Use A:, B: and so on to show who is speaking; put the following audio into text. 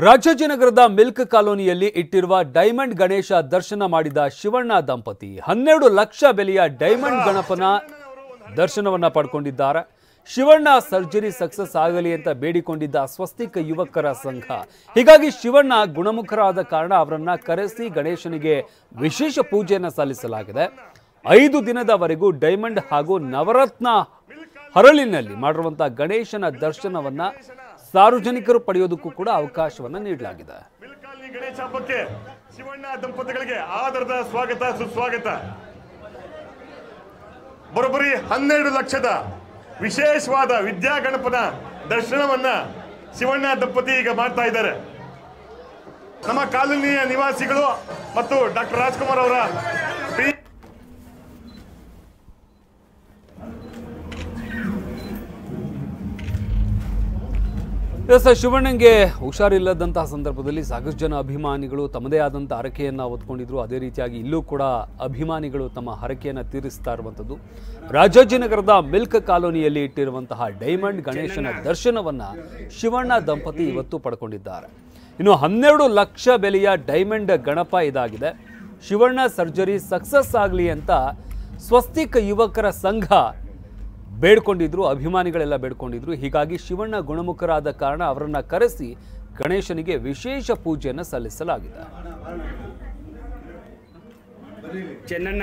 A: ರಾಜಾಜಿನಗರದ milk ಕಾಲೋನಿಯಲ್ಲಿ ಇಟ್ಟಿರುವ diamond Ganesha ದರ್ಶನ ಮಾಡಿದ ಶಿವಣ್ಣ ದಂಪತಿ 12 ಲಕ್ಷ ಬೆಲೆಯ ಡೈಮಂಡ್ ಗಣಪನ ದರ್ಶನವನ್ನ ಪಡ್ಕೊಂಡಿದ್ದಾರೆ. ಶಿವಣ್ಣ ಸರ್ಜರಿ ಸಕ್ಸಸ್ ಆಗಲಿ ಅಂತ ಬೇಡಿಕೊಂಡಿದ್ದ ಸ್ವಸ್ತಿಕ್ ಯುವಕರ ಸಂಘ. ಹೀಗಾಗಿ ಶಿವಣ್ಣ ಗುಣಮುಖರಾದ ಕಾರಣ ಅವರನ್ನ ಕರೆಸಿ ಗಣೇಶನಿಗೆ ವಿಶೇಷ ಪೂಜೆಯನ್ನು ಸಲ್ಲಿಸಲಾಗಿದೆ. 5 ದಿನದವರೆಗೂ ಡೈಮಂಡ್ ಹಾಗೂ ನವರತ್ನ ಹರಳಿನಲ್ಲಿ ಮಾಡಿರುವಂತಹ ಗಣೇಶನ ದರ್ಶನವನ್ನ ಸಾರ್ವಜನಿಕರು ಪಡೆಯೋದಕ್ಕೂ ಕೂಡ ಅವಕಾಶವನ್ನ ನೀಡಲಾಗಿದೆ.
B: ಗಣೇಶ ಹಬ್ಬಕ್ಕೆ ಶಿವಣ್ಣ ದಂಪತಿಗಳಿಗೆ ಆದರದ ಸ್ವಾಗತ ಸುಸ್ವಾಗತ. ಬರೋಬ್ಬರಿ 12 ಲಕ್ಷದ ವಿಶೇಷವಾದ ವಿದ್ಯಾ ಗಣಪನ ದರ್ಶನವನ್ನ ಶಿವಣ್ಣ ದಂಪತಿ ಈಗ ಮಾಡ್ತಾ ಇದ್ದಾರೆ. ನಮ್ಮ ಕಾಲೋನಿಯ ನಿವಾಸಿಗಳು ಮತ್ತು ಡಾಕ್ಟರ್ ರಾಜ್ಕುಮಾರ್ ಅವರ
A: ಶಿವಣ್ಣಂಗೆ ಹುಷಾರಿಲ್ಲದಂತಹ ಸಂದರ್ಭದಲ್ಲಿ ಸಾಕಷ್ಟು ಜನ ಅಭಿಮಾನಿಗಳು ತಮ್ಮದೇ ಆದಂಥ ಹರಕೆಯನ್ನು ಹೊತ್ಕೊಂಡಿದ್ರು. ಅದೇ ರೀತಿಯಾಗಿ ಇಲ್ಲೂ ಕೂಡ ಅಭಿಮಾನಿಗಳು ತಮ್ಮ ಹರಕೆಯನ್ನು ತೀರಿಸ್ತಾ ಇರುವಂಥದ್ದು. ರಾಜಾಜಿನಗರದ ಮಿಲ್ಕ್ ಕಾಲೋನಿಯಲ್ಲಿ ಇಟ್ಟಿರುವಂತಹ ಡೈಮಂಡ್ ಗಣೇಶನ ದರ್ಶನವನ್ನ ಶಿವಣ್ಣ ದಂಪತಿ ಇವತ್ತು ಪಡ್ಕೊಂಡಿದ್ದಾರೆ. ಇನ್ನು 12 ಲಕ್ಷ ಬೆಲೆಯ ಡೈಮಂಡ್ ಗಣಪ ಇದಾಗಿದೆ. ಶಿವಣ್ಣ ಸರ್ಜರಿ ಸಕ್ಸಸ್ ಆಗಲಿ ಅಂತ ಸ್ವಸ್ತಿಕ್ ಯುವಕರ ಸಂಘ ಬೇಡ್ಕೊಂಡಿದ್ರು, ಅಭಿಮಾನಿಗಳೆಲ್ಲ ಬೇಡ್ಕೊಂಡಿದ್ರು. ಹೀಗಾಗಿ ಶಿವಣ್ಣ ಗುಣಮುಖರಾದ ಕಾರಣ ಅವರನ್ನ ಕರೆಸಿ ಗಣೇಶನಿಗೆ ವಿಶೇಷ ಪೂಜೆಯನ್ನು ಸಲ್ಲಿಸಲಾಗಿದೆ.
C: ಚೆನ್ನಣ್ಣ